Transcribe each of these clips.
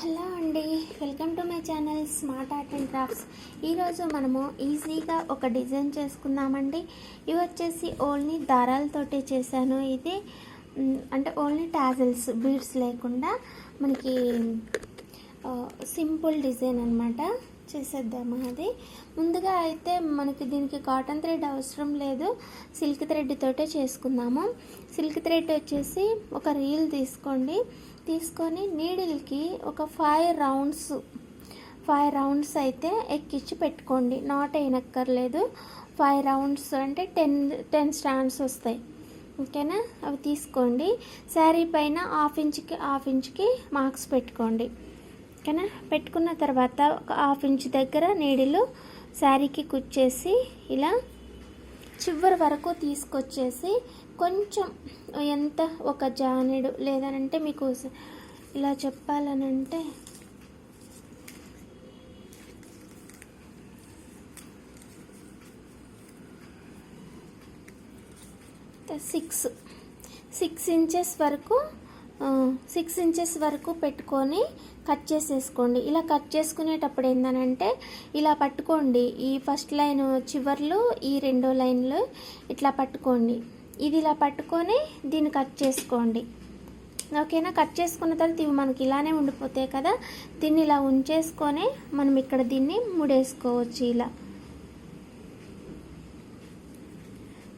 Hello అండి, welcome to my channel smart art and crafts. ఈరోజు మనము ఈజీగా ఒక డిజైన్ చేసుకుందామండి. ఇవి వచ్చేసి ఓన్లీ దారాలతోటి చేశాను. ఇది అంటే ఓన్లీ టాజిల్స్, బీడ్స్ లేకుండా మనకి సింపుల్ డిజైన్ అనమాట. చేసేద్దాము. అది ముందుగా అయితే మనకి దీనికి కాటన్ థ్రెడ్ అవసరం లేదు, సిల్క్ థ్రెడ్ తోటే చేసుకుందాము. సిల్క్ థ్రెడ్ వచ్చేసి ఒక రీల్ తీసుకొని నీడిల్కి ఒక 5 రౌండ్స్ అయితే ఎక్కించి పెట్టుకోండి. నాట్ అయినక్కర్లేదు. 5 రౌండ్స్ అంటే 10 స్టాండ్స్ వస్తాయి. ఓకేనా? అవి తీసుకోండి. శారీ పైన హాఫ్ ఇంచ్కి మార్క్స్ పెట్టుకోండి. ఓకేనా? పెట్టుకున్న తర్వాత ఒక హాఫ్ ఇంచ్ దగ్గర నీడిలు శారీకి కుచ్చేసి ఇలా చివరి వరకు తీసుకొచ్చేసి కొంచెం ఎంత ఒక జానెడు, లేదనంటే మీకు ఇలా చెప్పాలనంటే 6 ఇంచెస్ వరకు పెట్టుకొని కట్ చేసేసుకోండి. ఇలా కట్ చేసుకునేటప్పుడు ఏంటంటే ఇలా పట్టుకోండి. ఈ ఫస్ట్ లైన్ చివర్లు, ఈ రెండో లైన్లు ఇట్లా పట్టుకోండి. ఇది ఇలా పట్టుకొని దీన్ని కట్ చేసుకోండి. ఓకేనా? కట్ చేసుకున్న తర్వాత ఇవి మనకి ఇలానే ఉండిపోతాయి కదా. దీన్ని ఇలా ఉంచేసుకొని మనం ఇక్కడ దీన్ని ముడేసుకోవచ్చు ఇలా.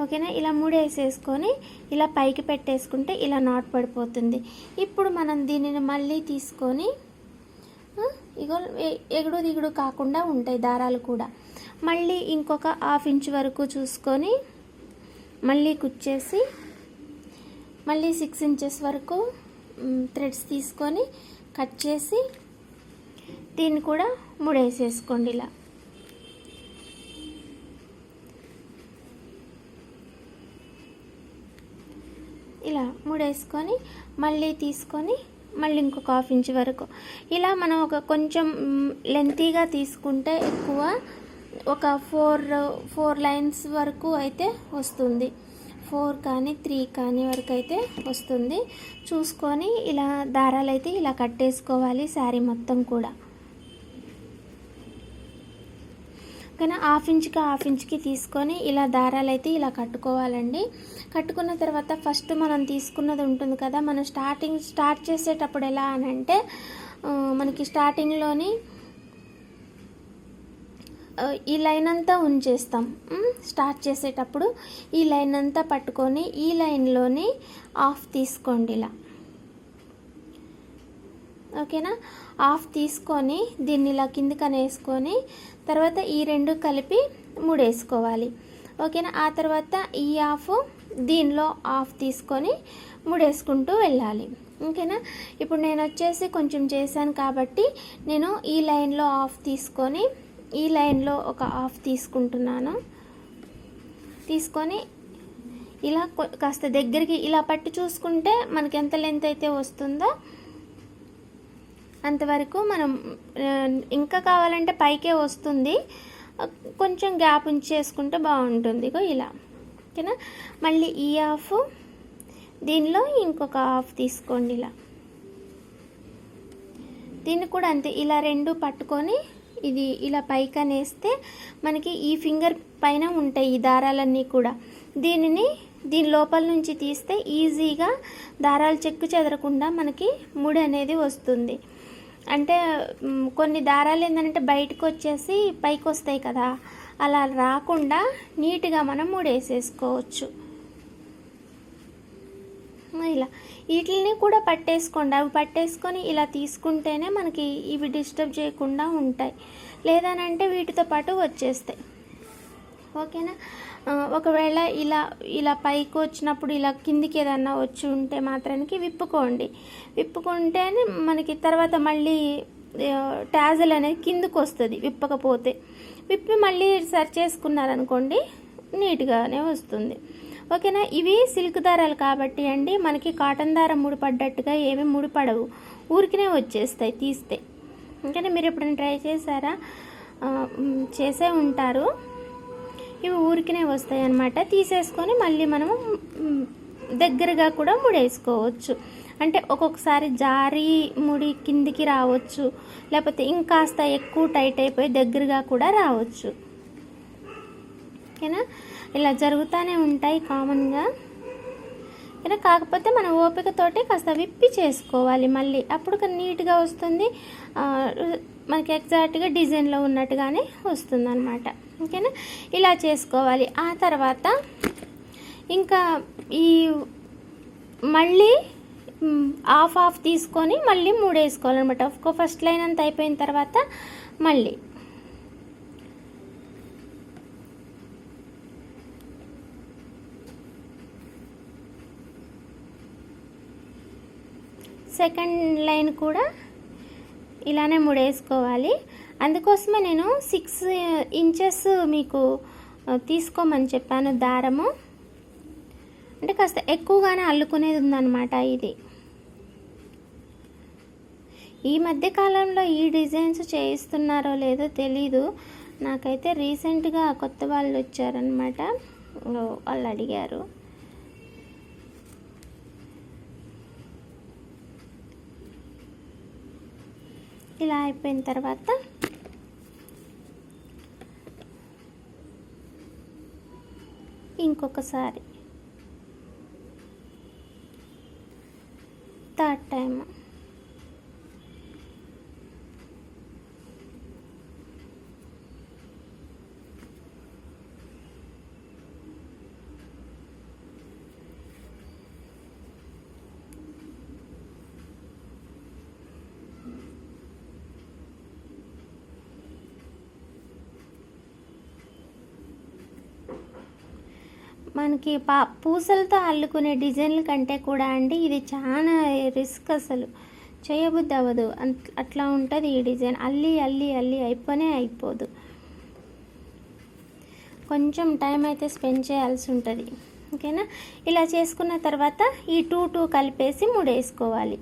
ఓకేనా? ఇలా మూడేసేసుకొని ఇలా పైకి పెట్టేసుకుంటే ఇలా నాట్ పడిపోతుంది. ఇప్పుడు మనం దీనిని మళ్ళీ తీసుకొని ఇగో ఎగుడు దిగుడు కాకుండా ఉంటాయి దారాలు కూడా. మళ్ళీ ఇంకొక హాఫ్ ఇంచ్ వరకు చూసుకొని మళ్ళీ కుచ్చేసి మళ్ళీ 6 ఇంచెస్ వరకు థ్రెడ్స్ తీసుకొని కట్ చేసి దీన్ని కూడా ముడేసేసుకోండి ఇలా. ఇలా ముడేసుకొని మళ్ళీ తీసుకొని మళ్ళీ ఇంకొక హాఫ్ ఇంచ్ వరకు ఇలా మనం ఒక కొంచెం లెంతీగా తీసుకుంటే ఎక్కువ ఒక 4 లైన్స్ వరకు అయితే వస్తుంది. 4 కానీ 3 కానీ వరకు అయితే వస్తుంది. చూసుకొని ఇలా దారాలు అయితే ఇలా కట్టేసుకోవాలి శారీ మొత్తం కూడా. కానీ హాఫ్ ఇంచ్కి తీసుకొని ఇలా దారాలు అయితే ఇలా కట్టుకోవాలండి. కట్టుకున్న తర్వాత ఫస్ట్ మనం తీసుకున్నది ఉంటుంది కదా, మనం స్టార్ట్ చేసేటప్పుడు ఎలా అనంటే మనకి స్టార్టింగ్లోని ఈ లైన్ అంతా ఉంచేస్తాం. స్టార్ట్ చేసేటప్పుడు ఈ లైన్ అంతా పట్టుకొని ఈ లైన్లోని హాఫ్ తీసుకోండి ఇలా. ఓకేనా? హాఫ్ తీసుకొని దీన్ని ఇలా కిందకని వేసుకొని తర్వాత ఈ రెండు కలిపి ముడేసుకోవాలి. ఓకేనా? ఆ తర్వాత ఈ హాఫ్ దీనిలో హాఫ్ తీసుకొని ముడేసుకుంటూ వెళ్ళాలి. ఓకేనా? ఇప్పుడు నేను వచ్చేసి కొంచెం చేశాను కాబట్టి నేను ఈ లైన్లో హాఫ్ తీసుకొని ఈ లైన్లో ఒక హాఫ్ తీసుకుంటున్నాను. తీసుకొని ఇలా కాస్త దగ్గరికి ఇలా పట్టి చూసుకుంటే మనకి ఎంత లెంత్ అయితే వస్తుందో అంతవరకు మనం ఇంకా కావాలంటే పైకే వస్తుంది, కొంచెం గ్యాప్ ఉంచేసుకుంటే బాగుంటుంది. ఇలా. ఓకేనా? మళ్ళీ ఈ హాఫ్ దీనిలో ఇంకొక హాఫ్ తీసుకోండి ఇలా. దీన్ని కూడా అంతే ఇలా రెండు పట్టుకొని ఇది ఇలా పైకనేస్తే మనకి ఈ ఫింగర్ పైన ఉంటాయి ఈ దారాలన్నీ కూడా. దీని లోపల నుంచి తీస్తే ఈజీగా దారాలు చెక్కు చెదరకుండా మనకి ముడి అనేది వస్తుంది. అంటే కొన్ని దారాలు ఏంటంటే బయటకు వచ్చేసి పైకి వస్తాయి కదా, అలా రాకుండా నీట్గా మనం ముడేసేసుకోవచ్చు. ఇలా వీటిని కూడా పట్టేసుకోండి. అవి పట్టేసుకొని ఇలా తీసుకుంటేనే మనకి ఇవి డిస్టర్బ్ చేయకుండా ఉంటాయి, లేదనంటే వీటితో పాటు వచ్చేస్తాయి. ఓకేనా? ఒకవేళ ఇలా పైకి వచ్చినప్పుడు ఇలా కిందికి ఏదన్నా వచ్చి ఉంటే మాత్రానికి విప్పుకుంటేనే మనకి తర్వాత మళ్ళీ టాజల్ అనేది కిందకు వస్తుంది. విప్పి మళ్ళీ సరి చేసుకున్నారనుకోండి నీట్గానే వస్తుంది. ఓకేనా? ఇవి సిల్క్ దారాలు కాబట్టి అండి మనకి కాటన్ దారం ముడిపడ్డట్టుగా ఏమీ ముడిపడవు, ఊరికినే వచ్చేస్తాయి తీస్తే. ఓకేనా? మీరు ఎప్పుడైనా ట్రై చేశారా? చేసే ఉంటారు. ఇవి ఊరికినే వస్తాయి అన్నమాట. తీసేసుకొని మళ్ళీ మనము దగ్గరగా కూడా ముడేసుకోవచ్చు. అంటే ఒక్కొక్కసారి జారి ముడి కిందికి రావచ్చు, లేకపోతే ఇంకాస్త ఎక్కువ టైట్ అయిపోయి దగ్గరగా కూడా రావచ్చు. ఓకేనా, ఇలా జరుగుతూనే ఉంటాయి కామన్గా. ఓకేనా, కాకపోతే మన ఓపికతోటి కాస్త విప్పి చేసుకోవాలి మళ్ళీ, అప్పుడు నీట్గా వస్తుంది, మనకి ఎగ్జాక్ట్గా డిజైన్లో ఉన్నట్టుగానే వస్తుంది అన్నమాట. ఓకేనా, ఇలా చేసుకోవాలి. ఆ తర్వాత ఇంకా ఈ మళ్ళీ హాఫ్ తీసుకొని మళ్ళీ 3 వేసుకోవాలన్నమాట. ఫస్ట్ లైన్ అంతా అయిపోయిన తర్వాత మళ్ళీ సెకండ్ లైన్ కూడా ఇలానే 3 వేసుకోవాలి. అందుకోసమే నేను 6 ఇంచెస్ మీకు తీసుకోమని చెప్పాను దారము. అంటే కాస్త ఎక్కువగానే అల్లుకునేది ఉందన్నమాట ఇది. ఈ మధ్య కాలంలో ఈ డిజైన్స్ చేయిస్తున్నారో లేదో తెలీదు, నాకైతే రీసెంట్గా కొత్త వాళ్ళు వచ్చారనమాట, వాళ్ళు అడిగారు. ఇలా అయిపోయిన తర్వాత ఇంకొకసారి థర్డ్ టైం మనకి పూసలతో అల్లుకునే డిజైన్ల కంటే కూడా అండి ఇది చాలా రిస్క్, అసలు చేయబుద్ధి అవ్వదు, అట్లా ఉంటుంది ఈ డిజైన్. అల్లి అల్లి అల్లి అయిపోదు, కొంచెం టైం అయితే స్పెండ్ చేయాల్సి ఉంటుంది. ఓకేనా, ఇలా చేసుకున్న తర్వాత ఈ 2 కలిపేసి 3 వేసుకోవాలి.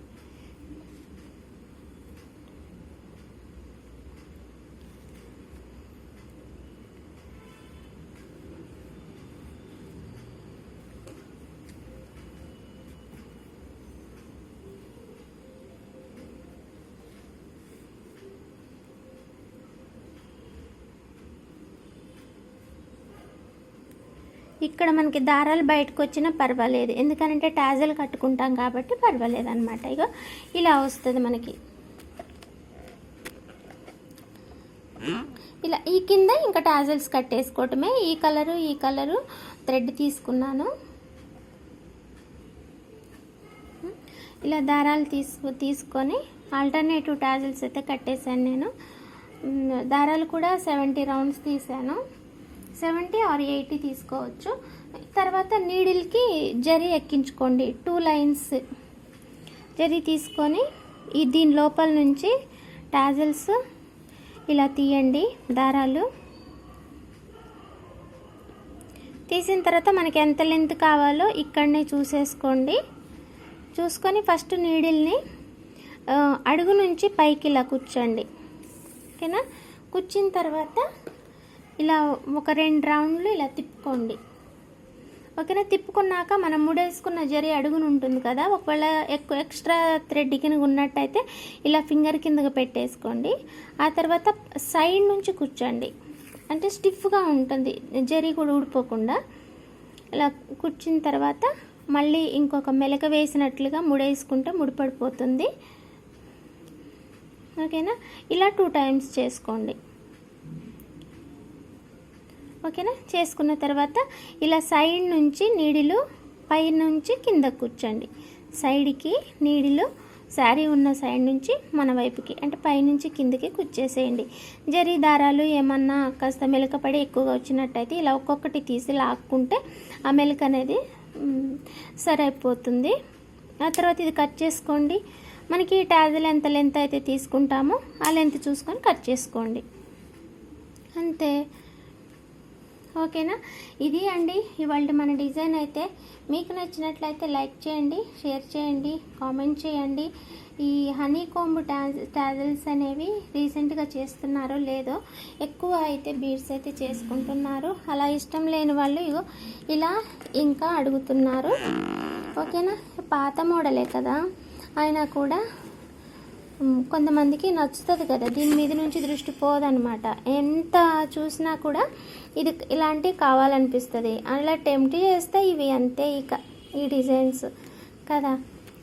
ఇక్కడ మనకి దారాలు బయటకు వచ్చినా పర్వాలేదు, ఎందుకంటే టాజల్ కట్టుకుంటాం కాబట్టి పర్వాలేదు అనమాట. ఇక ఇలా వస్తుంది మనకి. ఇలా ఈ కింద ఇంకా టాజల్స్ కట్టేసుకోవటమే. ఈ కలరు థ్రెడ్ తీసుకున్నాను. ఇలా దారాలు తీసుకొని ఆల్టర్నేటివ్ టాజల్స్ అయితే కట్టేశాను నేను. దారాలు కూడా 70 రౌండ్స్ తీసాను, 70 or 80 తీసుకోవచ్చు. తర్వాత నీడిల్కి జరీ ఎక్కించుకోండి. 2 లైన్స్ జరీ తీసుకొని దీని లోపల నుంచి టాజల్స్ ఇలా తీయండి. దారాలు తీసిన తర్వాత మనకి ఎంత లెంత్ కావాలో ఇక్కడనే చూసేసుకోండి. చూసుకొని ఫస్ట్ నీడిల్ని అడుగు నుంచి పైకి ఇలా కూర్చోండి. ఓకేనా, కూర్చిన తర్వాత ఇలా ఒక 2 రౌండ్లు ఇలా తిప్పుకోండి. ఓకేనా, తిప్పుకున్నాక మనం ముడేసుకున్న జరీ అడుగును ఉంటుంది కదా, ఒకవేళ ఎక్స్ట్రా థ్రెడ్ కింద ఉన్నట్టయితే ఇలా ఫింగర్ కిందగా పెట్టేసుకోండి. ఆ తర్వాత సైడ్ నుంచి కూర్చోండి, అంటే స్టిఫ్గా ఉంటుంది, జరీ కూడా ఊడిపోకుండా. ఇలా కూర్చున్న తర్వాత మళ్ళీ ఇంకొక మెలక వేసినట్లుగా ముడేసుకుంటే ముడిపడిపోతుంది. ఓకేనా, ఇలా 2 టైమ్స్ చేసుకోండి. ఓకేనా, చేసుకున్న తర్వాత ఇలా సైడ్ నుంచి నీడిలు పై నుంచి కింద కూర్చోండి. సైడ్కి నీడిలు శారీ ఉన్న సైడ్ నుంచి మన వైపుకి, అంటే పైనుంచి కిందకి కుచ్చేసేయండి. జరీ దారాలు ఏమన్నా కాస్త మెలకపడి ఎక్కువగా వచ్చినట్టయితే ఇలా ఒక్కొక్కటి తీసి లాక్కుంటే ఆ మెలక అనేది సరైపోతుంది. ఆ తర్వాత ఇది కట్ చేసుకోండి. మనకి టాజల్ ఎంత లెంత్ అయితే తీసుకుంటామో ఆ లెంత్ చూసుకొని కట్ చేసుకోండి, అంతే. ఓకేనా, ఇది అండి ఇవాళ మన డిజైన్. అయితే మీకు నచ్చినట్లయితే లైక్ చేయండి, షేర్ చేయండి, కామెంట్ చేయండి. ఈ హనీ కోంబ్ టాజల్స్ అనేవి రీసెంట్గా చేస్తున్నారో లేదో, ఎక్కువ అయితే బీడ్స్ అయితే చేసుకుంటున్నారు. అలా ఇష్టం లేని వాళ్ళు ఇలా ఇంకా అడుగుతున్నారు. ఓకేనా, పాత మోడలే కదా. అయినా కూడా కొంతమందికి నచ్చుతుంది కదా, దీని మీద నుంచి దృష్టి పోదనమాట. ఎంత చూసినా కూడా ఇది ఇలాంటివి కావాలనిపిస్తుంది. అలా టెంప్ట్ చేస్తే ఇవి అంతే ఇక ఈ డిజైన్స్ కదా.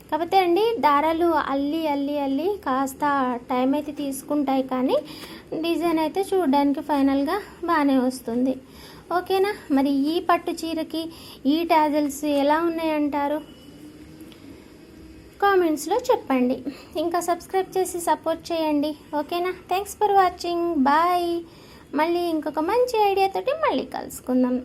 కాకపోతే అండి దారాలు అల్లి కాస్త టైం అయితే తీసుకుంటాయి, కానీ డిజైన్ అయితే చూడడానికి ఫైనల్గా బాగానే వస్తుంది. ఓకేనా. మరి ఈ పట్టు చీరకి ఈ టాజల్స్ ఎలా ఉన్నాయంటారు కామెంట్స్లో చెప్పండి. ఇంకా సబ్స్క్రైబ్ చేసి సపోర్ట్ చేయండి. ఓకేనా. Thanks for watching. బాయ్. మళ్ళీ ఇంకొక మంచి ఐడియాతోటి మళ్ళీ కలుసుకుందాం.